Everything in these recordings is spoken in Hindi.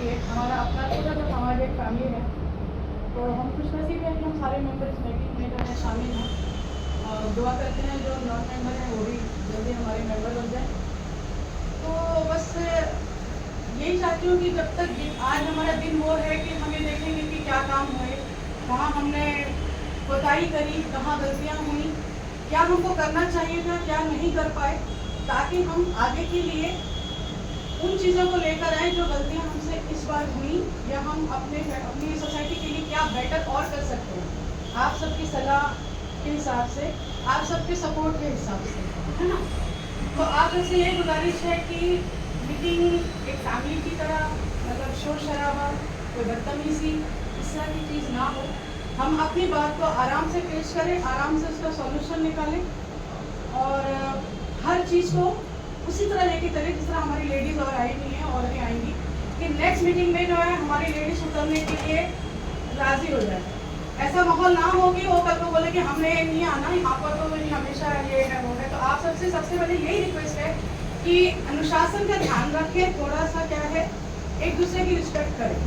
कि एक हमारा अपना छोटा सा समाज एक फैमिली है, तो हम खुशनसीब हैं कि हम सारे मेंबर इस मीटिंग में जो है शामिल हैं और दुआ करते हैं जो नॉन मेंबर हैं वो भी जल्दी हमारे मेंबर बन जाए। तो बस यही चाहती हूँ कि जब तक आज हमारा दिन वो है कि हमें देखेंगे कि क्या काम हुए, कहाँ हमने कोताही करी, कहाँ गलतियाँ हुई, क्या हमको करना चाहिए था, क्या नहीं कर पाए, ताकि हम आगे के लिए उन चीज़ों को लेकर आए जो गलतियाँ हमसे इस बार हुई, या हम अपनी सोसाइटी के लिए क्या बेटर और कर सकते हैं, आप सबकी सलाह के हिसाब से, आप सबके सपोर्ट के हिसाब से, है ना। तो आप से ये गुजारिश है कि मीटिंग एक फैमिली की तरह, मतलब शोर शराबा, कोई बदतमीजी, इस तरह की चीज़ ना हो। हम अपनी बात को आराम से पेश करें, आराम से उसका सॉल्यूशन निकालें और हर चीज़ को उसी तरह लेके चले जिस तरह हमारी लेडीज़ और आई हुई हैं और भी आएंगी, कि नेक्स्ट मीटिंग में जो है हमारी लेडीज़ उतरने के लिए राज़ी हो जाए। ऐसा माहौल ना हो कि वो कल को बोले कि हमने नहीं आना, यहाँ पर तो हमेशा ये है वो है। तो आप सबसे पहले यही रिक्वेस्ट है कि अनुशासन का ध्यान रखें, थोड़ा सा क्या है एक दूसरे की रिस्पेक्ट करें।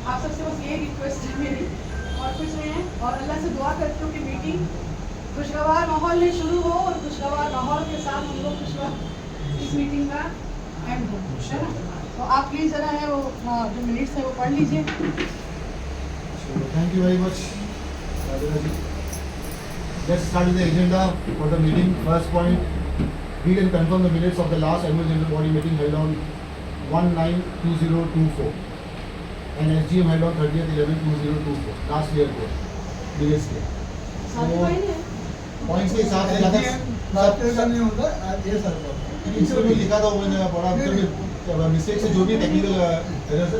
आप सबसे बस यही रिक्वेस्ट है मेरी, और कुछ नहीं है। और अल्लाह से दुआ करती हूँ कि मीटिंग खुशगवार माहौल में शुरू हो और खुशगवार माहौल के साथ हम लोग खुशगवार इस मीटिंग का एंड हो, है ना। तो आप प्लीज़ ज़रा है वो जो मिनट्स है वो पढ़ लीजिए। Thank you very much, Radhika ji. Let's start with the agenda for the meeting. First point, read and confirm the minutes of the last annual general body meeting held on 1/9/2024 and SGM held on 30/11/2024. Last year को minutes के. Points के हिसाब से ज़्यादा लास्ट ईयर का नहीं होता, ये सर का इसमें भी लिखा था मैंने बड़ा मिस्टेक से जो भी टेक्निकल एरर से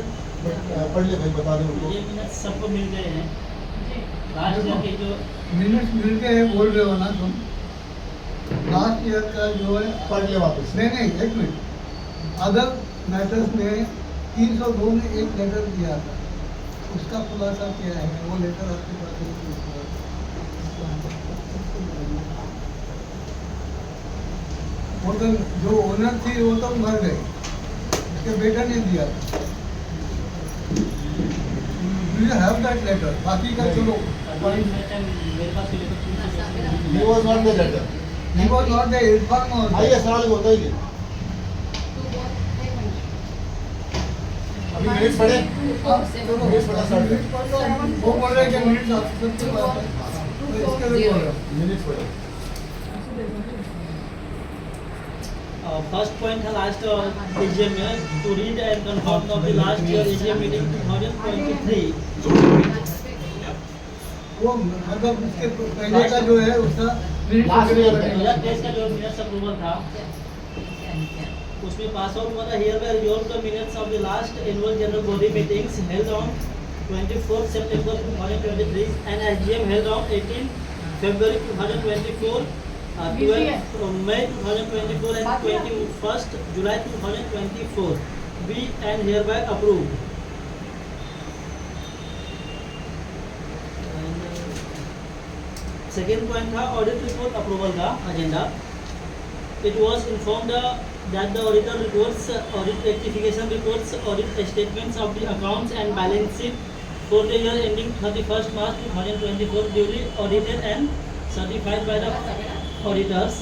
पढ़ ले भाई, बता दो उनको। ये मिनट सबको मिल गए हैं लास्ट ईयर के जो मिनट्स मिल के बोल रहे हो ना तुम। लास्ट ईयर का जो है पढ़ ले वापस। नहीं एक मिनट, अदर मैटर्स में 302 में एक लेटर दिया था, उसका खुलासा क्या है? वो लेटर आपके पास है? वो तो जो ओनर थी वो तो मर गई, उसके बेटा ने दिया था। You have that letter. बाकी का चलो। मेरे पास He was not the letter. He was not the Irfan or आइए सवाल होता ही नहीं। अभी मिनट्स पढ़े? मिनट्स पढ़ा स्टार्ट करें। वो बोल रहे हैं कि मिनट्स आप सबके पास है, तो इसके लिए बोल रहा हूँ। मिनट्स पढ़े। फर्स्ट पॉइंट था लास्ट एजीएम में to read and confirm of the last year AGM meeting 2023। वो मतलब उसके पहले का जो है उसका लास्ट ईयर टेस्ट का जो मिनट्स अप्रूवल था उसमें पास आउट हुआ था। Here bye resolve the minutes of the last annual general body meetings held on 24 September 2023 and SGM held on 18 February 2024, 12 May 2024 and 21st July 2024 be and hereby approved. Second point था ऑडिट रिपोर्ट अप्रूवल का agenda. It was informed that the auditor reports, audit rectification reports, audit statements of the accounts and balance sheet for the year ending 31st March 2024 duly audited and certified by the auditors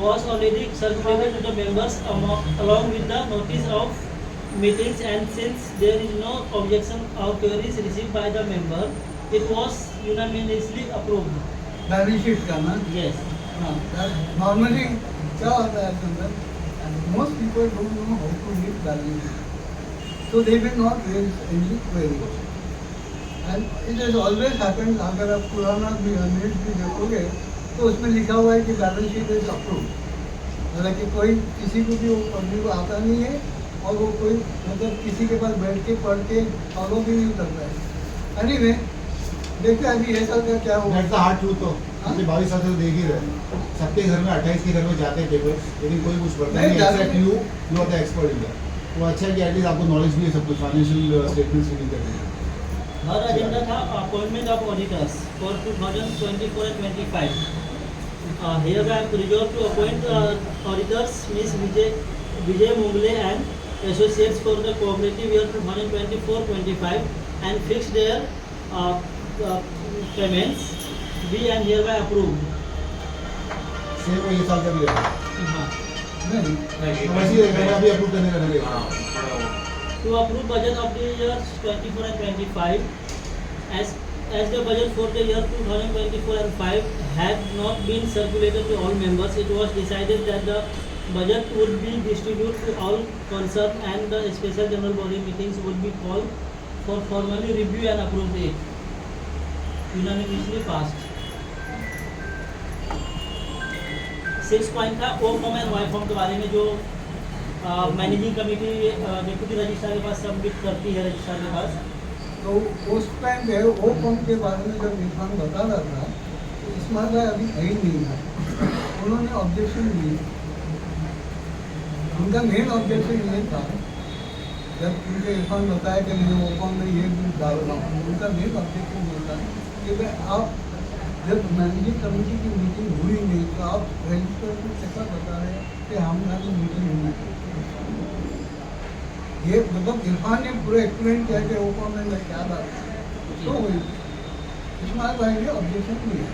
was already circulated to the members along with the notice of meetings, and since there is no objection or queries received by the member, it was unanimously approved. Balance sheet का ना। Yes. नॉर्मली क्या होता है अंदर, most people don't know how to read balance sheet, so they will not raise any query. And it has always happened, अगर आप पुराना मिनट्स भी देखोगे तो उसमें लिखा हुआ है कि बैलेंस शीट इज अप्रूव्ड, हालांकि कोई किसी को भी वो पढ़ने को आता नहीं है और वो कोई मतलब किसी के पास बैठ के पढ़ के फॉलो भी नहीं करता है। एनीवे देखते हैं अभी ये साल का क्या होगा। That's the hard truth तो पिछले 22 साल से तो देख ही रहे। सबके घर में 28 के घर में जाते हैं पेपर, लेकिन कोई कुछ पढ़ता नहीं। Except you are the expert in that. तो अच्छा है कि एटलीस्ट आपको नॉलेज भी है सब कुछ फाइनेंशियल स्टेटमेंट्स रीडिंग करने का। हर एजेंडा था appointment of auditors for 2024 and 25। Here I am resolved to appoint auditors Ms. Vijay Mungle and associates for the cooperative year 2024-25 and fixed their payments be and hereby approved. Same ये साल का भी है हाँ. नहीं वैसे ही रहेगा अभी अप्रूव करने का रहेगा To approve budget of the years 24 and 25 as the budget for the year 2024 and 5 had not been circulated to all members, it was decided that the budget would be distributed to all concerned and the special general body meetings would be called for formally review and approve it. Unanimously passed. 6 point था ओ फॉर्म एंड वाई फॉर्म के बारे में जो मैनेजिंग कमेटी डिप्टी रजिस्ट्रार के पास सबमिट करती है रजिस्ट्रार के पास. तो उस टाइम पे वो फॉर्म के बारे में जब इरफान बता रहा था तो इस्माइल भाई अभी है ही नहीं था, उन्होंने ऑब्जेक्शन दी. उनका मेन ऑब्जेक्शन ये था जब उनके इरफान बताया कि मुझे वो फॉर्म में ये भी डाल रहा हूँ, उनका मेन ऑब्जेक्शन ये था कि भाई आप जब मैनेजिंग कमेटी की मीटिंग हुई नहीं तो आप रजिस्टर को कैसा बता रहे हैं कि हमारी मीटिंग हुई. ये मतलब इरफान ने पूरा एक्सप्लेन किया कि वो फॉर्म में क्या डाल तो हुई. इस्माइल भाई ने ऑब्जेक्शन किया.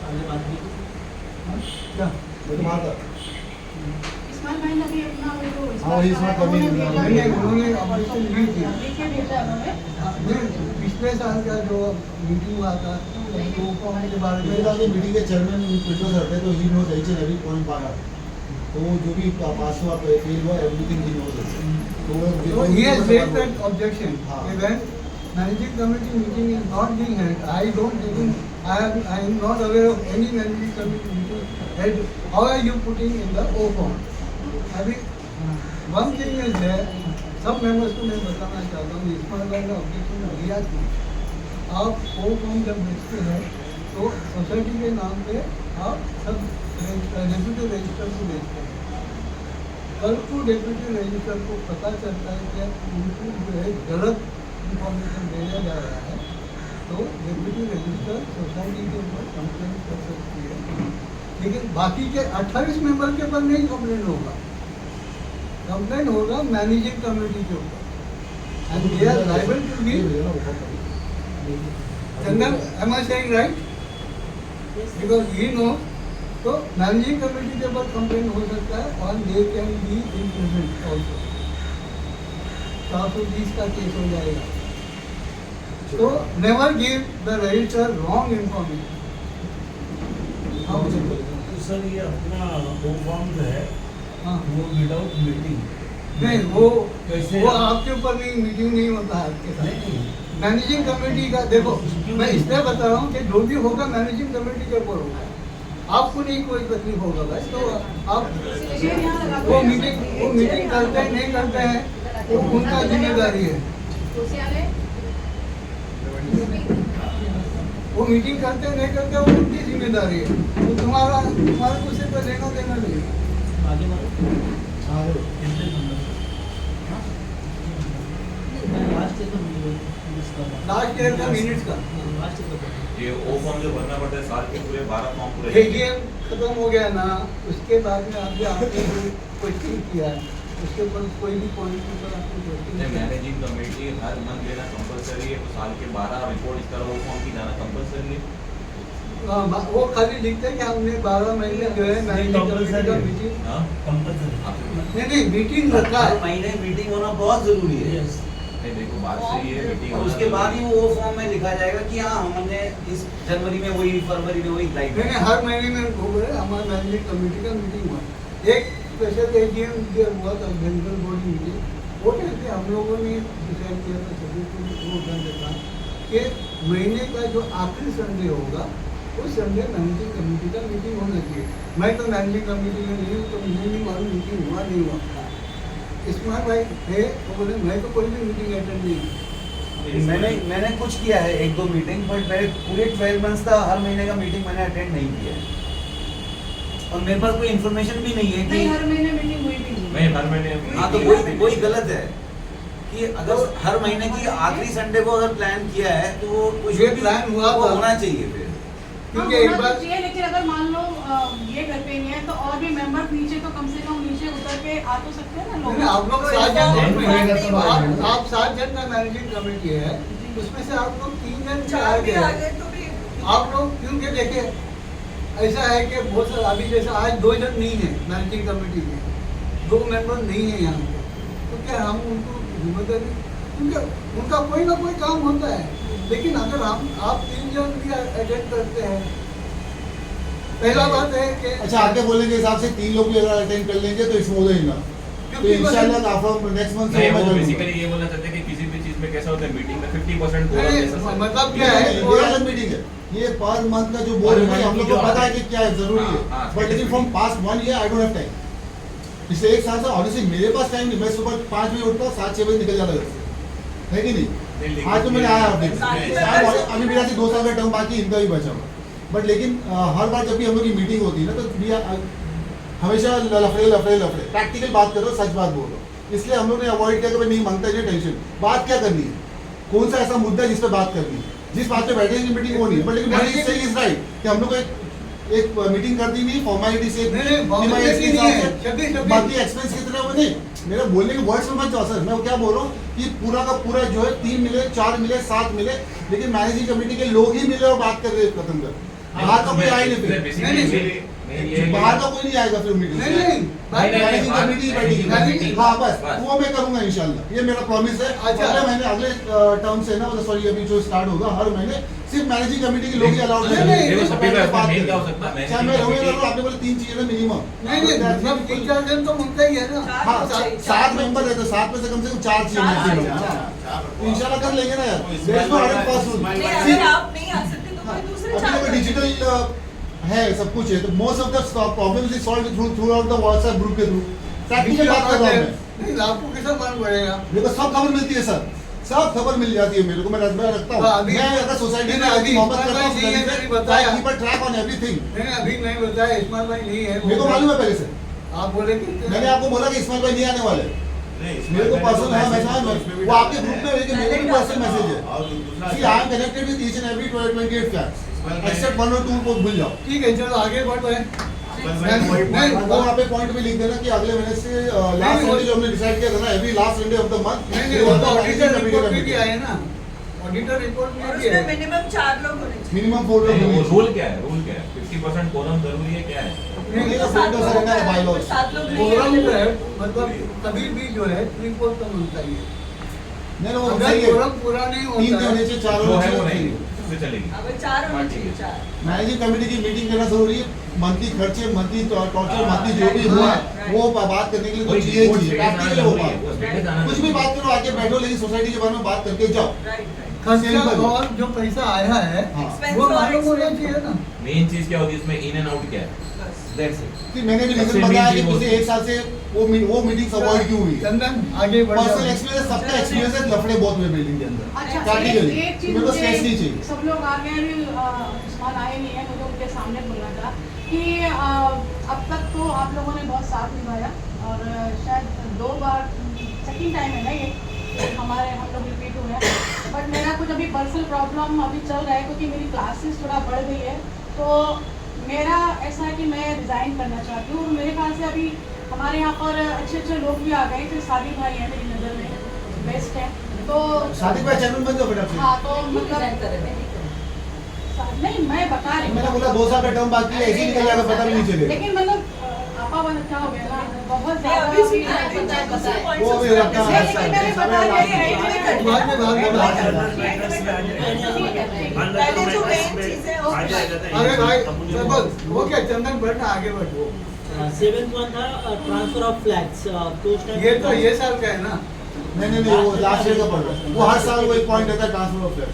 आगे बात की. क्या वो तो बात है इस्माइल भाई ने अभी अपना वो जो हाँ, वही इसमें कमी नहीं है। नहीं उन्होंने ऑब्जेक्शन ली थी. लिखे भेजा उन्होंने. नहीं, पिछले साल का जो मीटिंग हुआ था तो वो फॉर्म के बारे मेरे साथ में ये मीटिंग के चेयरमैन पिंटो सर थे तो he knows each and every point पाना तो जो भी पास हुआ फेल हुआ everything he knows So he has raised that objection. हाँ. When managing committee meeting is not being held, I am not aware of any managing committee meeting held. How are you putting in the O form? अभी one thing is there. सब members को मैं बताना चाहता हूँ इस्माइल भाई ने objection दिया कि आप O form जब भेजते हैं तो सोसाइटी के नाम पे आप सब डेप्यूटी रजिस्टर को भेजते हैं. कल को डेप्यूटी रजिस्टर को पता चलता है कि उनको जो है गलत इंफॉर्मेशन भेजा जा रहा है तो डेप्यूटी रजिस्टर सोसाइटी के ऊपर कंप्लेन कर सकती है. लेकिन बाकी के 28 मेंबर के ऊपर नहीं कंप्लेन होगा. कंप्लेन होगा मैनेजिंग कमेटी के ऊपर and they are liable to be. Chandan, am I saying right? Because he knows. तो मैनेजिंग कमेटी के ऊपर कंप्लेन हो सकता है और they can be implement also. 420 का केस हो जाएगा. तो never give the register wrong information. Sir ये अपना वो फॉर्म जो है हाँ वो विदाउट मीटिंग नहीं वो कैसे वो आपके ऊपर नहीं मीटिंग नहीं होता है आपके साथ. नहीं मैनेजिंग कमेटी का देखो मैं इसलिए बता रहा हूँ कि जो भी होगा मैनेजिंग कमेटी के ऊपर होगा. आपको नहीं कोई तकलीफ होगा भाई. तो आप वो मीटिंग करते हैं नहीं करते हैं वो उनका जिम्मेदारी है. वो मीटिंग करते हैं नहीं करते वो उनकी जिम्मेदारी है. तो तुम्हारा कुछ पर लेना देना नहीं. आगे बढ़ो. लास्ट तो लास्ट ईयर का मिनट्स का लास्ट ये ओ फॉर्म जो भरना पड़ता है साल के पूरे 12 फॉर्म पूरे एजीएम खत्म हो गया ना उसके बाद में आपने आपने क्वेश्चन किया है उसके ऊपर कोई भी पॉइंट के ऊपर आपने क्वेश्चन किया. मैनेजिंग कमेटी हर मंथ लेना कंपलसरी है तो साल के 12 रिपोर्ट इस तरह ओ फॉर्म की जाना कंपलसरी है. वो खाली लिखते हैं कि हमने 12 महीने जो है मैनेजिंग कमेटी का मीटिंग हाँ कंपल्सरी नहीं मीटिंग रखा हर है. महीने मीटिंग होना बहुत जरूरी है. यस. नहीं देखो बात सही है मीटिंग और उसके बाद ही वो फॉर्म में लिखा जाएगा कि हाँ हमने इस जनवरी में वही फरवरी में वही अप्लाई मैंने किया. हर महीने में हो गए हमारे मैनेजिंग कमेटी का मीटिंग हुआ. एक स्पेशल एजीएम जो हुआ था जनरल बॉडी मीटिंग वो टाइम पे हम लोगों ने डिसाइड किया था सभी को वो करने का कि महीने का जो आखिरी संडे होगा उस संडे मैनेजिंग कमेटी का मीटिंग होना चाहिए. मैं तो मैनेजिंग कमेटी में नहीं हूँ तो मुझे नहीं मालूम मीटिंग हुआ नहीं हुआ. इस्माइल भाई थे वो बोले मैं तो कोई भी मीटिंग अटेंड नहीं की. मैंने कुछ किया है 1-2 मीटिंग बट मेरे पूरे 12 मंथ्स का हर महीने का मीटिंग मैंने अटेंड नहीं किया है. और मेरे पास कोई इन्फॉर्मेशन भी नहीं है नहीं कि हर महीने मीटिंग हुई भी नहीं. नहीं हर महीने हाँ तो वही गलत है कि अगर हर महीने की आखिरी संडे को अगर प्लान किया है तो वो कुछ ये भी plan हुआ वो था. होना चाहिए फिर. क्योंकि हाँ, एक होना बार तो चाहिए लेकिन अगर मान लो ये कर पे नहीं है तो और भी मेंबर नीचे तो कम से कम नीचे उतर करके आ तो सकते हैं ना नहीं, लोग। आप लोग तो 7 ऐसा जन नहीं हैं। आप 7 जन का मैनेजिंग कमेटी है, उसमें से आप लोग 3 जन से चार भी आगे आ हैं। गए तो भी आप लोग क्योंकि देखिए ऐसा है कि बहुत सारे अभी जैसे आज 2 जन नहीं है मैनेजिंग कमेटी में, 2 मेंबर नहीं है यहाँ पे, तो क्या हम उनको जिम्मेदारी, क्योंकि उनका कोई ना कोई काम होता है, लेकिन अगर आप 3 जन भी अटेंड करते हैं, पहला बात है कि अच्छा, आपके बोलने के हिसाब से 3 लोग भी अगर अटेंड कर लेंगे तो इसमें हो जाएगा। तो इंशाल्लाह आफ्टर नेक्स्ट मंथ नहीं, वो से बेसिकली ये बोलना चाहते हैं कि किसी भी चीज में कैसा होता है, मीटिंग में 50% नहीं, मतलब क्या है ये अलग मीटिंग है, ये पर मंथ का जो बोल रहे हैं हम लोग को पता है कि क्या है जरूरी है, हाँ, बट लेकिन from past 1 year I don't have time. पिछले 1 साल से ऑनेस्टली मेरे पास टाइम नहीं, मैं सुबह 5 बजे उठता हूँ, 7-6 बजे निकल जाता घर से, है कि नहीं? आज तो मैंने आया अभी मेरा 2 साल का टर्म बाकी, इनका भी बचा हुआ, बट लेकिन हर बार जब भी हम लोग की मीटिंग होती है ना तो हमेशा लफड़े प्रैक्टिकल बात करो, सच बात बोलो, इसलिए हम लोग ने अवॉइड किया कि भाई नहीं मांगता है टेंशन, बात क्या करनी है, कौन सा ऐसा मुद्दा है जिस पर बात करनी है, जिस बात पे बैठे की मीटिंग वो नहीं है, बट लेकिन मैंने सही इज राइट कि हम लोग को एक मीटिंग कर दी नहीं फॉर्मेलिटी से, बाकी एक्सपेंस कितने हुए नहीं, मेरा बोलने के वर्ड्स में मत जाओ सर, मैं क्या बोल रहा हूँ कि पूरा का पूरा जो है 3 मिले 4 मिले 7 मिले, लेकिन मैनेजिंग कमेटी के लोग ही मिले और बात कर रहे खत्म कर, बाहर का कोई आए नहीं फिर, बाहर का कोई नहीं आएगा फिर मीटिंग मैनेजिंग कमेटी बैठेगी, हाँ बस वो मैं करूंगा इंशाल्लाह, ये मेरा प्रॉमिस है। अगले महीने अगले टर्म से ना, सॉरी अभी जो स्टार्ट होगा हर महीने सिर्फ मैनेजिंग कमेटी के लोग ही अलाउड चाहे मैं रहूंगा, आपने बोले 3 चीजें मिनिमम, नहीं मतलब 3-4 जन तो मुद्दा ही है ना। हाँ 7 मेंबर है तो 7 में से कम 4 चाहिए, इंशाल्लाह कर लेंगे ना यार, देश में 100%। नहीं, अगर आप नहीं आ सकते तो कोई दूसरे अभी तो डिजिटल है, सब कुछ है, तो most of the problems is solved through out the WhatsApp group के थ्रू, प्रैक्टिकल बात कर रहा हूं मैं। नहीं, आपको कैसा मालूम पड़ेगा? मेरे को सब खबर मिलती है सर, सब खबर मिल जाती है मेरे को, मैं रखता हूँ, मैं अगर सोसाइटी में अभी मोहब्बत करता हूँ, I keep a track on everything. नहीं अभी नहीं बताया, इस्माइल भाई नहीं है, मेरे को मालूम है पहले से, आप बोले कि मैंने आपको बोला कि इस्माइल भाई नहीं आने वाले, मेरे को पर्सनल है मैसेज, वो आपके ग्रुप में लेकिन मेरे को पर्सनल मैसेज है, see I am connected with each and every 28 facts except 1 और 2 को भूल जाओ। ठीक है, चलो आगे बढ़ो है। नहीं वो वहाँ पे पॉइंट में लिख देना कि अगले महीने से लास्ट संडे जो हमने डिसाइड किया था ना, every last Sunday off the month, नहीं वो तो ऑडिटर रिपोर्ट में भी आए ना, ऑडिटर रिपोर्ट में और भी उसमें है। मिनिमम 4 लोग होने चाहिए। मिनिमम 4 लोग। रूल क्या है, 50% कोरम जरूरी है, क्या है? नहीं, तो फोटो सर ना बायलॉज 7 लोग नहीं कोरम जो है। है मतलब कभी भी जो है 3/4 का मिलता ही है। नहीं वो अगर सही है, कोरम पूरा नहीं 3 होता होने है से 4 जो होने है वो नहीं, चाहिए। उससे चलेगी। अब 4 होने चाहिए, 4। मैनेजिंग कमेटी की मीटिंग करना जरूरी है, मंथली खर्चे, मंथली टॉर्चर, मंथली जो भी हुआ है वो बात करने के लिए तो चाहिए ही चाहिए, प्रैक्टिकल हो पाए, कुछ भी बात करो आके बैठो, लेकिन सोसाइटी के बारे में बात करके जाओ। राइट। खर्चा और जो पैसा आया है हाँ। वो मालूम होना चाहिए ना। मेन चीज क्या होती है इसमें, इन एंड आउट क्या है, दैट्स इट। कि मैंने भी रीजन सबसे बताया main कि चीज पिछले 1 साल से वो मीटिंग्स अवॉइड क्यों हुई है। चंदन आगे बढ़ पर्सनल जाओ। एक्सपीरियंस, सबका एक्सपीरियंस है, लफड़े बहुत हुए बिल्डिंग के अंदर, अच्छा प्रैक्टिकली एक चीज मेरे को स्ट्रेस नहीं मुझे, चाहिए। सब लोग आ गए अभी उस्मान आए नहीं है, मुझे उनके सामने बोलना था कि अब तक तो आप लोगों ने बहुत साथ निभाया और शायद 2 बार सेकंड टाइम है ना ये हमारे हम लोग रिपीट हुए हैं, बट मेरा कुछ अभी पर्सनल प्रॉब्लम अभी चल रहा है क्योंकि मेरी क्लासेस थोड़ा बढ़ गई है, तो मेरा ऐसा है कि मैं रिज़ाइन करना चाहती हूँ। मेरे ख्याल से अभी हमारे यहाँ पर अच्छे लोग भी आ गए थे, साबिर भाई हैं मेरी नज़र में बेस्ट है, तो शादी का चैनल बन जाओ फटाफट। हाँ तो मतलब मतलब नहीं मैं बता रही हूँ, मैंने बोला 2 साल का टर्म बाकी है, ऐसे ही निकल जाएगा, पता भी नहीं चलेगा। लेकिन मतलब आपा बन क्या हो गया ना, बहुत नहीं, ज़्यादा अभी अभी सुना है, पता है, पता है। वो अभी रखा है। लेकिन मैंने बता दिया है, बाद में पहले जो मेन चीज़ है वो अरे भाई बस वो क्या चंदन बढ़ना आगे बढ़ो। 7th वन था ट्रांसफर ऑफ फ्लैट्स, तो उस टाइम ये तो ये साल का है ना। नहीं वो लास्ट ईयर का पड़ रहा है, वो हर साल वो एक पॉइंट रहता है ट्रांसफर ऑफ फ्लैट,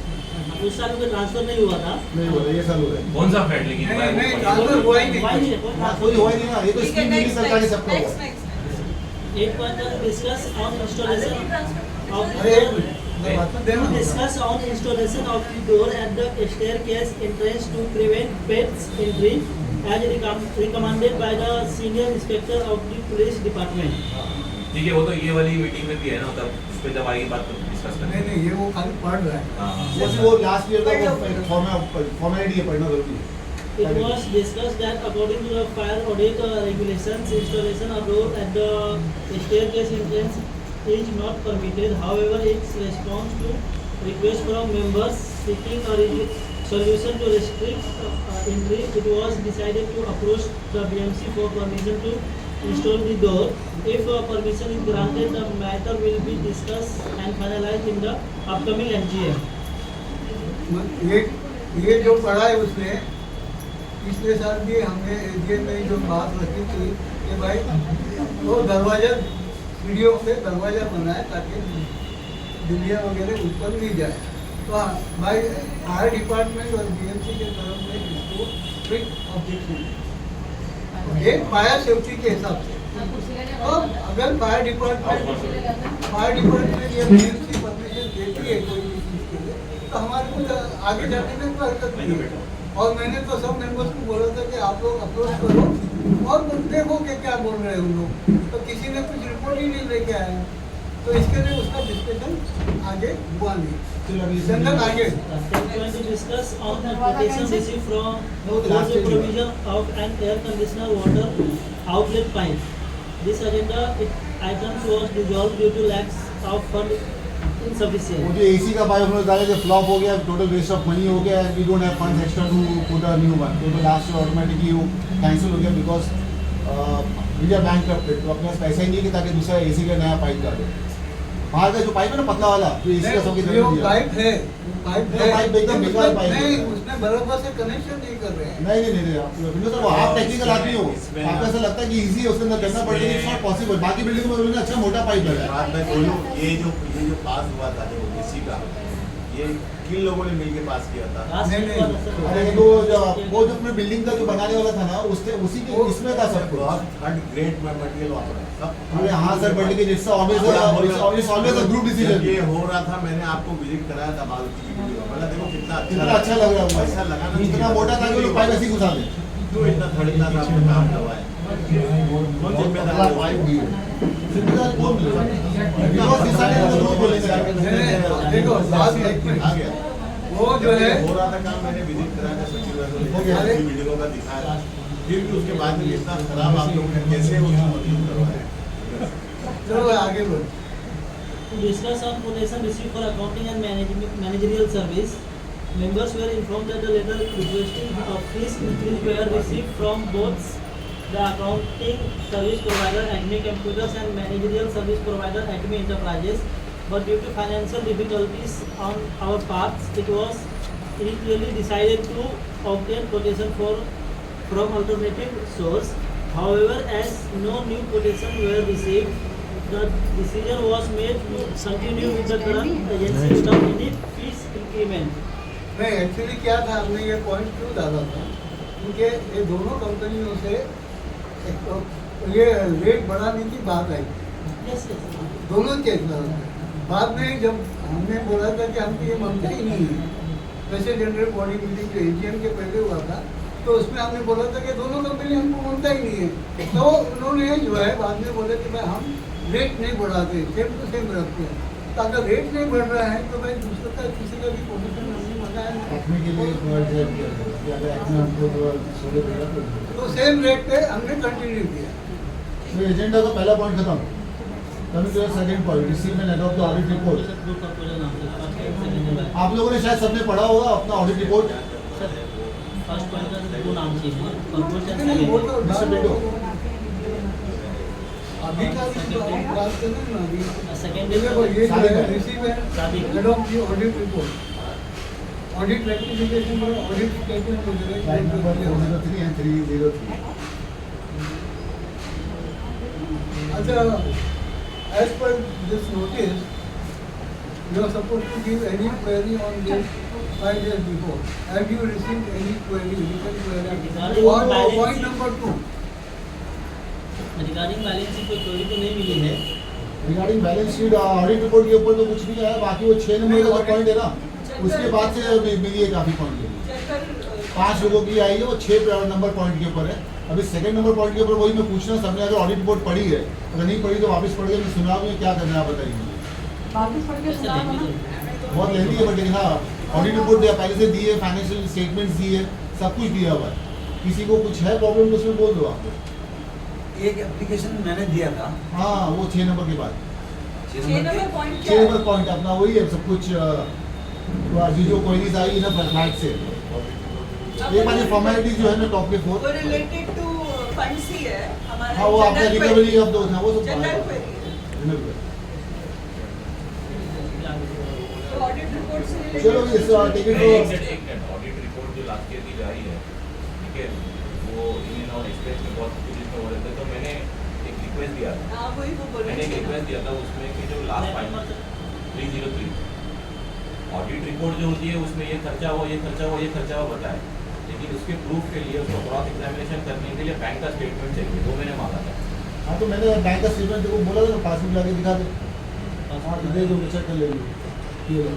उस साल में ट्रांसफर नहीं हुआ था। नहीं हो रहा ये साल हो रहा है। कौन सा फ्लैट लेकिन नहीं ट्रांसफर हुआ ही हुआ ही नहीं। नहीं, कोई हाँ, transfer कोई नहीं हुआ ही नहीं ना, ये तो ठीक है, स्कीम मिली सरकारी सबका हुआ। नेक्स्ट 8 पॉइंट था डिस्कस ऑन इंस्टॉलेशन ऑफ अरे एक मिनट, मैं बात तो देना। discuss on installation of the door at the staircase entrance to prevent pets entry as recommended by the senior inspector of the police department. ठीक है, वो तो ये वाली मीटिंग में भी है ना, तब उस पे जब आएगी बात तो डिस्कस नहीं करेंगे। ये वो खाली पढ़ रहा है। हाँ, हाँ। जैसे वो लास्ट ईयर का फॉर्मेलिटी है, पढ़ना जरूरी है। It was discussed that according to the fire audit regulations, installation of door at the staircase entrance is not permitted. However, its response to request from members seeking a solution to restrict entry, it was decided to approach the BMC for permission to install the door. If permission is granted, the matter will be discussed and finalized in the upcoming MGM. ये जो पढ़ा है उसने पिछले साल भी हमने एजीएम में जो बात रखी थी कि भाई वो दरवाजा सीढ़ियों पे दरवाजा बनाए ताकि बिल्लियाँ वगैरह ऊपर नहीं जाए। तो हाँ भाई फायर डिपार्टमेंट और बीएमसी के तरफ से इसको स्ट्रिक्ट ऑब्जेक्शन है एक फायर सेफ्टी के हिसाब से। और अगर फायर डिपार्टमेंट या बीएमसी परमिशन देती है कोई भी चीज़ के लिए तो हमारे को आगे जाने में कोई हरकत नहीं है। और मैंने तो सब मेंबर्स को बोला था कि आप लोग अप्रोच करो और देखो कि क्या बोल रहे हैं उन लोग। तो किसी ने कुछ रिपोर्ट ही नहीं लेके आया तो इसके लिए उसका डिस्कशन आगे हुआ नहीं। जनरल आगे Going to discuss on the quotation received from for the provision of an air conditioner water outlet pipe. This agenda items was dissolved due to lack of fund insufficient. वो जो एसी का पाइप उन्होंने डाला जो फ्लॉप हो गया, टोटल वेस्ट ऑफ मनी हो गया, we don't have funds extra to put a new one. तो लास्ट ऑटोमेटिकली वो कैंसिल हो गया बिकॉज वी आर बैंकरप्टेड। तो अपने पास पैसा ही नहीं है कि ताकि दूसरा एसी का नया पाइप डाले। बाहर का जो पाइप है ना पतला वाला जो एसी का सबके जो पाइप है पाइप एकदम बेकार पाइप नहीं है। उसमें बराबर से कनेक्शन नहीं कर रहे हैं। नहीं आप सर वो आप टेक्निकल आदमी हो, आपको ऐसा लगता है कि इजी है उसके अंदर करना पड़ेगा, इट्स नॉट पॉसिबल। बाकी बिल्डिंग में उन्होंने अच्छा मोटा पाइप लगा है। बात मैं बोलूं ये जो पास हुआ था जो एसी का ये किन लोगों ने मिलके पास किया था? अरे वो जो अपने बिल्डिंग का जो बनाने वाला था ना उसने उसी के इसमें था सब कुछ। थर्ड ग्रेड मटेरियल वापरा सब। अरे हाँ सर बट लेकिन it's always a group decision. ये हो रहा था मैंने आपको विजिट कराया था मारुति की वीडियो मतलब देखो कितना अच्छा लग रहा है। ऐसा लगा ना इतना मोटा था कि वो लोग पाइप ऐसे ही घुसा दे। क्यों इतना थड़कना था आपको काम करवाया कौन जिम्मेदार पाइप भी जिम्मेदार कौन मिलेगा बिकॉज़ डिसाइडेड तो बोलेंगे। देखो बात एक मिनट आ गया वो जो है हो रहा था काम मैंने विजिट कराया था सचिव वीडियो का दिखाया फिर भी उसके बाद में इतना खराब आप लोगों ने कैसे उसको मतलब करवाया। चलो आगे बढ़ो। To discuss on quotation received for accounting and managerial service, members were informed that the letter requesting fees increase were received from both the accounting service provider Acme Computers and managerial service provider Acme Enterprises, but due to financial difficulties on our part, it was initially decided to obtain quotation from alternative source. However, as no new quotation were received, the decision was made to continue with the current agency without any fees increment. नहीं एक्चुअली क्या था हमने ये पॉइंट क्यों डाला था क्योंकि ये दोनों कंपनियों से ये रेट बढ़ाने की बात आई Yes, yes. दोनों के तरफ। बाद में जब हमने बोला था कि हमको ये मानता ही नहीं है वैसे जनरल बॉडी मीटिंग जो एजीएम के पहले हुआ था तो उसमें हमने बोला था कि दोनों कंपनी हमको मानता ही नहीं है। तो उन्होंने जो है बाद में बोले कि भाई हम रेट नहीं बढ़ाते सेम टू सेम रखते हैं। तो अगर रेट नहीं बढ़ रहा है तो भाई दूसरे का किसी का भी पोजिशन हमने बनाया अपने के लिए कि अगर एक्ने हमको तो सोलह देगा तो सेम रेट पे हमने कंटिन्यू किया। तो एजेंडा का पहला पॉइंट खत्म। Coming to the second point receive and adopt the audit report. आप लोगों ने शायद सबने पढ़ा होगा अपना ऑडिट रिपोर्ट। फर्स्ट पॉइंट का दो नाम चाहिए कंक्लूजन नहीं, वो तो मिस्टर बिल्डो अभी का बात करना ना अभी सेकंड देखो ये जो है रिसीव है शादी adopt the audit report audit rectification और ऑडिट स्टेटमेंट वगैरह लाइन नंबर 403 एंड 303। अच्छा as per this notice you are supposed to give any query on this 5 days before. Have you received any query written query or point number 2 regarding balance sheet कोई क्वेरी तो नहीं मिली है। Regarding balance sheet audit report के ऊपर तो कुछ नहीं आया। बाकी वो 6 नंबर का पॉइंट है ना उसके बाद से मिली है काफी पॉइंट के 5 लोगों की आई है वो 6 नंबर पॉइंट के ऊपर है। अभी सेकंड नंबर पॉइंट के ऊपर वही मैं पूछना सबने अगर ऑडिट रिपोर्ट पढ़ी है अगर नहीं पढ़ी तो वापस पढ़ के मैं सुना हूँ क्या करना है आप बताइए। वापस पढ़ के सुना बहुत लेंदी है बट लेकिन हाँ ऑडिट रिपोर्ट पहले से दी है फाइनेंशियल स्टेटमेंट्स दी है सब कुछ दिया हुआ है। किसी को कुछ है प्रॉब्लम तो उसमें बोल दो आप। एक एप्लीकेशन मैंने दिया था हाँ वो 6 नंबर के बाद 6 नंबर पॉइंट 6 क्या है? नंबर पॉइंट अपना वही है सब कुछ। जो क्वेरीज आई ना फ्लैट से एक बार फॉर्मेलिटीज जो है ना टॉप के 4 वो रिलेटेड टू फंड्स ही है हमारा। हाँ वो आपका रिकवरी ऑफ दो था वो सब जनरल क्वेरी है। General query। तो ऑडिट रिपोर्ट से चलो इस टिकट एक को मिनट ऑडिट रिपोर्ट जो लास्ट ईयर की जारी है, ठीक है, वो इन और एक्सप्रेस में बहुत कुछ इसमें हो रहे थे, तो मैंने एक रिक्वेस्ट दिया था। हाँ वही वो बोल मैंने रहे एक थे। रिक्वेस्ट दिया था उसमें कि जो लास्ट फाइनल 303 ऑडिट रिपोर्ट जो होती है उसमें ये खर्चा हुआ, ये खर्चा हुआ, ये खर्चा हुआ बताए, लेकिन उसके प्रूफ के लिए उसको क्रॉस एग्जामिनेशन करने के लिए बैंक का स्टेटमेंट चाहिए, वो मैंने मांगा था। हाँ तो मैंने बैंक का स्टेटमेंट को बोला था ना पासबुक लाके दिखा दे। हाँ तो दे दो चेक कर लेंगे ये लो।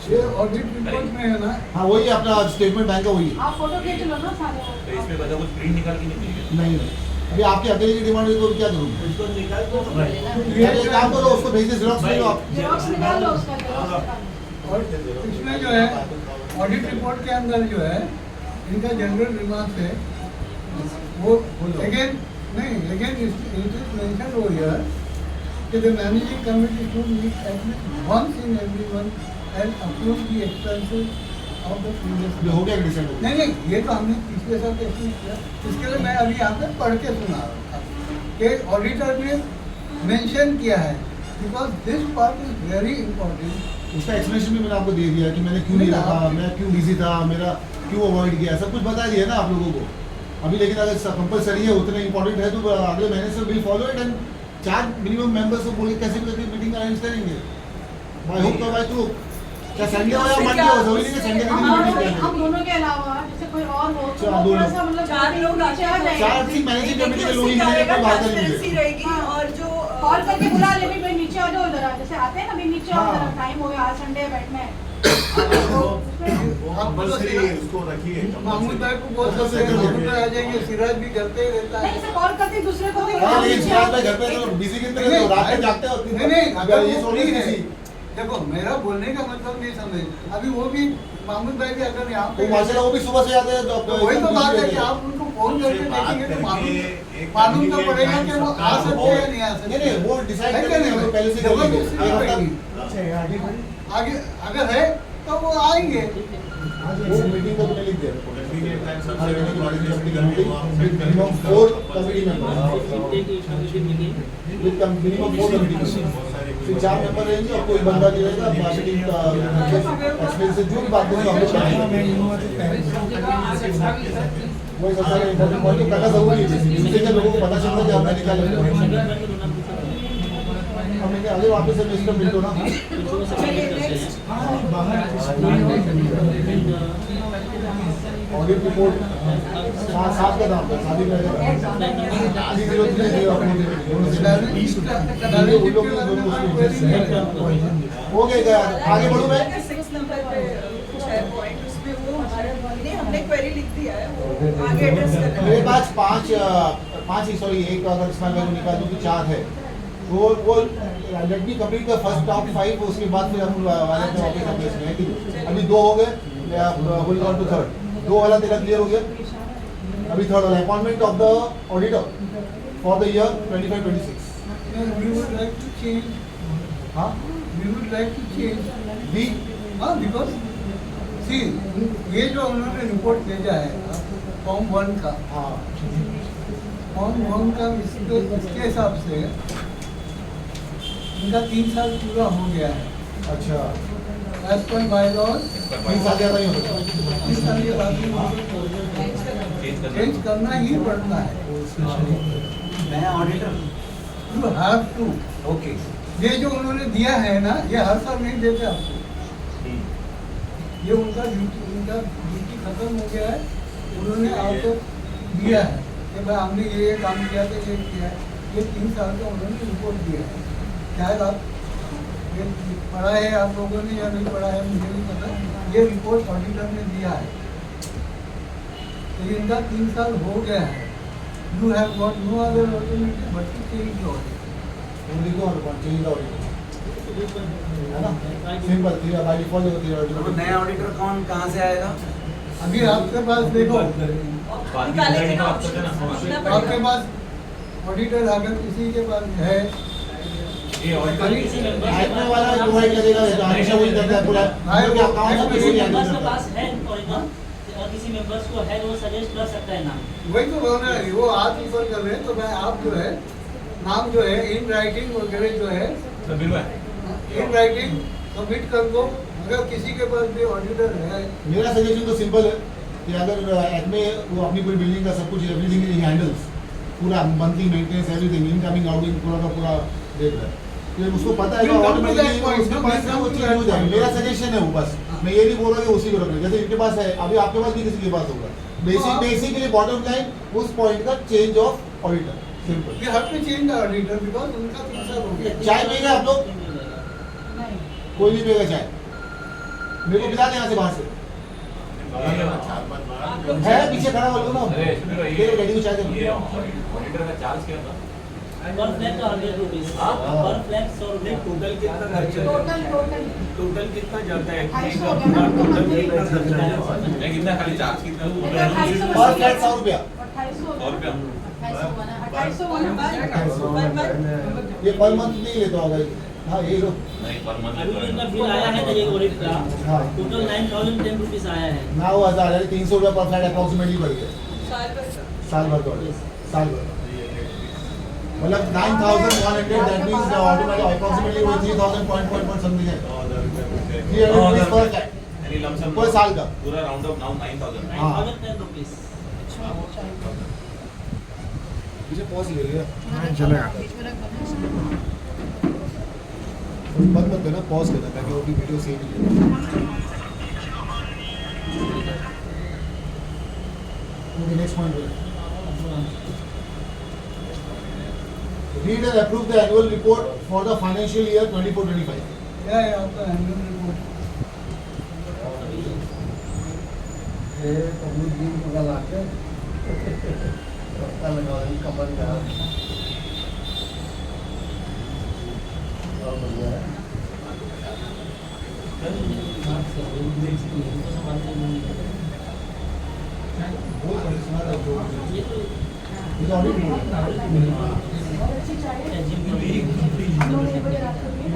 ये ऑडिट रिपोर्ट में है ना। हाँ वही अपना स्टेटमेंट बैंक का वही है। आप फोटो खींच लो ना सारे। तो इसमें बता कुछ प्रिंट निकाल के नहीं चाहिए। नहीं अभी आपकी अकेले की डिमांड है तो क्या करूँगा? उसको निकाल दो तो एक काम करो उसको भेज दे जेरॉक्स ले लो आप। जेरॉक्स निकाल लो उसका जेरॉक्स निकाल लो। और इसमें जो है ऑडिट रिपोर्ट के अंदर जो है इनका जनरल रिमार्क्स है वो अगेन नहीं again it is mention over here कि the managing committee should meet at least once in every month and approve the expenses of the previous. ये हो गया डिसाइड हो गया। नहीं ये तो हमने पिछले साल टेस्ट किया, इसके लिए मैं अभी यहाँ पे पढ़ के सुना रहा था कि ऑडिटर ने मेंशन किया है because this part is very important. उसका एक्सप्लेनेशन भी मैंने आपको दे दिया कि मैंने क्यों नहीं रखा, मैं क्यों बिजी था, मेरा क्यों अवॉइड किया, सब कुछ बता दिया ना आप लोगों को अभी। लेकिन अगर कंपलसरी है उतना इंपॉर्टेंट है तो अगले महीने से will follow it and 4 minimum members को बोल के कैसे भी करके मीटिंग अरेंज करेंगे। बाय होप तो बाय थ्रू क्या संडे हो या मंडे हो, जरूरी नहीं कि संडे के दिन मीटिंग करेंगे। हम दोनों के अलावा जैसे कोई और हो तो अच्छा, वो दोनों। थोड़ा सा मतलब 4 लोग नीचे आ जाएंगे। 4 थी मैनेजिंग कमेटी के लोग ही मिलेंगे, कोई बात नहीं ट्रांसपेरेंसी मिलेगी। रहेगी और जो कॉल करके बुला ले भाई नीचे आ जाओ जरा, जैसे आते हैं ना भाई नीचे आओ हाँ। जरा, टाइम हो गया आज संडे है बैठना है। कंपलसरी उसको रखिए। महमूद भाई को बोल सकते हैं घर पे आ जाएंगे, सिराज भी घर पे ही रहता नहीं है। जैसे कॉल करते दूसरे को भी हाँ लेकिन नीचे सिराज आओ। भाई घर पे तो बिजी कितने रहते हो, रात में जागते हो। नहीं अगर ये वो थोड़ी फ्री है किसी देखो मेरा बोलने का मतलब नहीं समझ अभी वो भी महमूद भाई भी अगर यहाँ तो पे माशाल्लाह वो भी सुबह से आते हैं तो तो वही तो बात है कि आप उनको फोन करके देखेंगे तो मालूम तो पड़ेगा कि वो आ सकते हैं नहीं आ सकते। नहीं वो डिसाइड है करेंगे कि हम नहीं? लोग पहले से कर लेंगे। जबरदस्ती एक नहीं हफ्ता पड़ेगी। आगे अगर है तो वो आएंगे। वो मीटिंग को मैंने लिख दिया minimum 4 committee member with minimum 4 committee member 4 member रहेंगे और कोई बंदा नहीं रहेगा। मीटिंग का एक्सपेंस से जो भी बात करेंगे हम लोग वही सबसे इम्पोर्टेंट पॉइंट तो करना जरूरी है जिससे कि लोगों को पता चलता है कि हमने निकाला हमने आगे वापस से मिस्टर बिल्टो ना ऑडिट रिपोर्ट 7 का दाम था शादी में हो गया। आगे बढ़ूं मैं 6 नंबर पे कुछ है पॉइंट उसमें वो हमारे नहीं हमने क्वेरी लिख दिया है वो आगे एड्रेस करना मेरे है। पास 5 ही सॉरी एक अगर इस्माइल भाई को निकाल दूँ तो 4 है। वो let me complete the first top 5 उसके बाद फिर हम वाले पे वापस अपने इसमें है कि अभी 2 हो गए, विल गो टू थर्ड। 2 वाला तेरा क्लियर हो गया, अभी थर्ड वाला appointment of the auditor for the year 25-26। We would like to change. हाँ We would like to change. बी हाँ बिकॉज सी ये जो उन्होंने रिपोर्ट भेजा है फॉर्म 1 का हाँ फॉर्म 1 का इसके हिसाब से इनका 3 साल पूरा हो गया है अच्छा एज पर बाय लॉज। 3 साल ज़्यादा ही होता 3 साल के बाद चेंज करना ही पड़ता है। मैं auditor you have to. Okay ये जो उन्होंने दिया है ना ये हर साल नहीं देते आपको, ये उनका ड्यूटी खत्म हो गया है। उन्होंने आपको दिया है कि भाई हमने ये काम किया था ये किया है। ये 3 साल का उन्होंने रिपोर्ट दिया है। शायद आप ये पढ़ा है आप लोगों ने या नहीं पढ़ा है मुझे नहीं पता। ये रिपोर्ट ऑडिटर ने दिया है तो इनका 3 साल हो गया है। You have got no other alternative but to change the audit. है। लिखो और चेंज द ऑडिटर है ना? सिंपल बाय डिफॉल्ट तो नया ऑडिटर कौन कहाँ से आएगा? अभी आपके पास देखो, निकालेंगे ना ऑप्शन। आपके पास ऑडिटर अगर किसी के पास है, ये ऑडिटर आईपी वाला प्रोवाइड करेगा, हमेशा वही करता है पूरा क्योंकि अकाउंट में किसी कोई मेंबर्स के नहीं पास है ऑडिटर और किसी मेंबर्स को है वो सजेस्ट कर सकता है नाम। वही तो बोलना है, वो आप ऊपर कर रहे हैं, तो मैं आप जो है नाम जो है इन राइटिंग वगैरह जो है बिल में इन राइटिंग सबमिट कर दो। अगर किसी के पास भी ऑडिटर है, मेरा सजेशन तो सिंपल है कि अगर में वो अपनी पूरी बिल्डिंग का सब कुछ एवरीथिंग ही हैंडल्स, पूरा monthly maintenance everything incoming outing पूरा का पूरा देख रहा है, तो उसको पता है कि ऑटोमेटिकली उसके पास ना वो चीज हो जाएगी। मेरा सजेशन है वो, बस मैं ये नहीं बोल रहा कि उसी को रखना, जैसे इनके पास है अभी आपके पास भी किसी के पास होगा। बेसिकली बॉटम लाइन उस पॉइंट का change of auditor, simple. We have to change the auditor because उनका 3 साल हो गया। चाय पिएगा आप लोग? नहीं कोई नहीं पिएगा चाय, मेरे को पिला दे यहाँ से बाहर से। है पीछे खड़ा बोलो ना, अरे सुनो ये डैडी को चाय दे। ये ऑडिटर का चार्ज क्या था? पर फ्लैट 100 रुपीस, हाँ? पर फ्लैट 100 रुपए। टोटल कितना खर्चा है? टोटल कितना जाता है? 250 हो गया ना, टोटल कितना खर्चा है? नहीं कितना खाली चार्ज कितना? पर फ्लैट 100 रुपया, 100 रुपया। 2800 ये पर मंथ नहीं लेता होगा ये। हाँ ये लो नहीं पर मंथ अभी जितना बिल आया है तेरे ऑडिट का हाँ। टोटल 9010 रुपीस आया है। 9,000 यानी 300 रुपया पर फ्लैट अप्रोक्सीमेटली बढ़ गया साल भर का। साल भर का, साल भर मतलब 9,100 दैट मींस ऑटोमेटिक अप्रोक्सीमेटली वो 3,000 पॉइंट समथिंग है, 300 रुपीस पर फ्लैट यानी लमसम पर साल का। पूरा राउंड ऑफ नाउ 9000। 9010 रुपीस। मुझे पॉज ले लिया चलेगा बंद मत करना, पॉज करना ताकि वो भी वीडियो सेव हो जाए। Okay next point read and approve the annual report for the financial year 24-25 क्या है आपका एनुअल रिपोर्ट? ये पब्लिक दिन पता लाके पता लगा रही कमर का और बढ़िया है। बहुत परिश्रम है जो ये तो ये ऑडिट रिपोर्ट बहुत अच्छी चाय है। हम लोग एक बजे रात को पिए।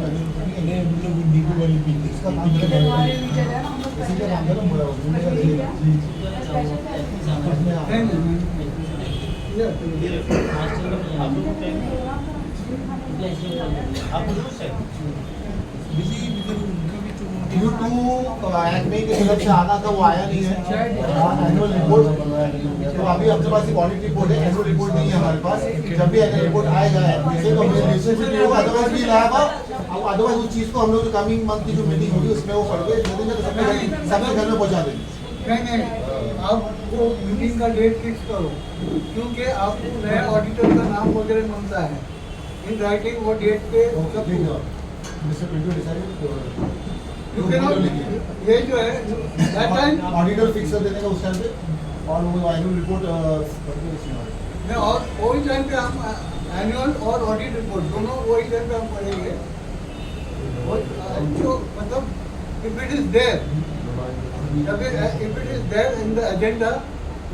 इसका नाम हमारे क्या है? मीटर है ना, हम लोग इसी का नाम है ना मुड़ा घूमने का नहीं, लिए उसमें आ- नहीं नहीं ये ड्यू टू एक्मे की तरफ से आना था, वो आया नहीं है एनुअल रिपोर्ट। तो अभी अपने पास एक ऑडिट रिपोर्ट है, एनुअल रिपोर्ट नहीं है हमारे पास। जब भी एनुअल रिपोर्ट आएगा एक्मे से तो हमें डिस्ट्रीब्यूट होगा, अदरवाइज भी लाएगा। अब अदरवाइज उस चीज़ को हम लोग कमिंग मंथ की जो मीटिंग होगी उसमें वो पढ़ के दे देंगे, तो सबके घर में पहुँचा देंगे। नहीं आप वो मीटिंग का डेट फिक्स करो, क्योंकि आपको नया ऑडिटर का नाम वगैरह मिलता है इन राइटिंग वो डेट पे सब mister Pintu decide You cannot- ये जो है that time ऑडिटर फिक्स कर देने का उस टाइम पे, और वो एनुअल रिपोर्ट में और वही टाइम पे हम एनुअल और ऑडिट रिपोर्ट दोनों वही टाइम पे हम पढ़ेंगे। जो मतलब if it is there in the agenda,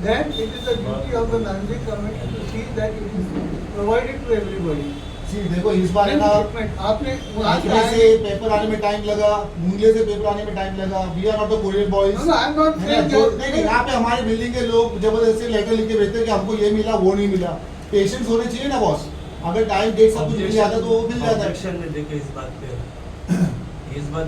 then it is the duty of the managing committee to see that it is provided to everybody. देखो इस बार है ना आपने आजकल से पेपर आने में टाइम लगा, मूंगले से पेपर आने में टाइम लगा। We are not the courier boys. No, I'm not saying नहीं यहाँ पे हमारे बिल्डिंग के लोग जबरदस्ती लेटर लिख के भेजते हैं कि हमको ये मिला वो नहीं मिला। पेशेंस होने चाहिए ना बॉस, अगर टाइम डेट सब कुछ मिल जाता तो वो मिल जाता है। ऑब्जेक्शन है, देखिए इस बात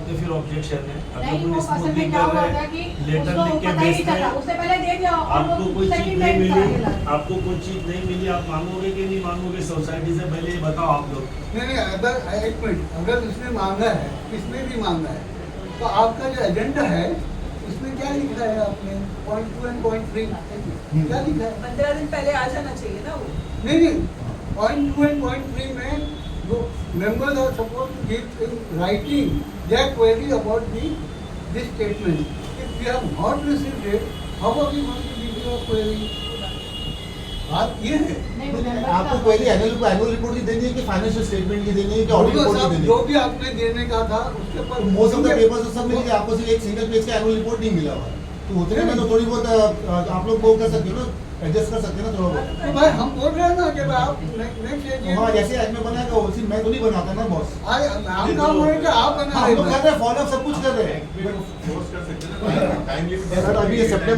पे फिर ऑब्जेक्शन है। नहीं, वो असल में क्या हुआ था कि लेटर उसको लिख के पता ही नहीं भेजते चला, हैं, उससे पहले दे दिया और आपको वो कोई चीज second नहीं time मिली, करा दिया। आपको कोई चीज नहीं मिली, आप मांगोगे कि नहीं मांगोगे? सोसाइटी से पहले ये बताओ आप लोग। नहीं अगर एक मिनट, अगर उसने मांगा है, किसने भी मांगा है, तो आपका जो एजेंडा है उसमें क्या लिखा है आपने? पॉइंट 2 एंड पॉइंट 3 क्या लिखा है? 15 दिन पहले आ जाना चाहिए ना वो। नहीं पॉइंट 2 एंड पॉइंट 3 में जो members are supposed to give in writing their query about this statement. If we have not received it, how are we going to give you a query? बात ये है नहीं, वो member आपको का- पहले एनुअल रिपोर्ट की देनी है कि फाइनेंशियल स्टेटमेंट की देनी है कि ऑडिट उनको रिपोर्ट की सब देनी जो है? भी आपने देने का था उसके ऊपर मोस्ट ऑफ द पेपर्स तो सब मिल गए, आपको सिर्फ एक सिंगल पेज का एनुअल रिपोर्ट नहीं मिला हुआ है। तो उतने में तो थोड़ी बहुत आप लोग वो कर सकते हो ना, एडजस्ट कर सकते हो ना थोड़ा बहुत। तो भाई हम बोल रहे हैं ना कि भाई आप नेक्स्ट हाँ, जैसे आज में बनाएगा वैसे मैं तो नहीं बनाता ना बॉस। आज हम काम हो रहे हैं कि आप बना हम रहे लोग कर हैं रहे हैं, फॉलो सब कुछ कर रहे हैं। फोर्स कर सकते हैं ना, टाइमली सर अभी ये सितंबर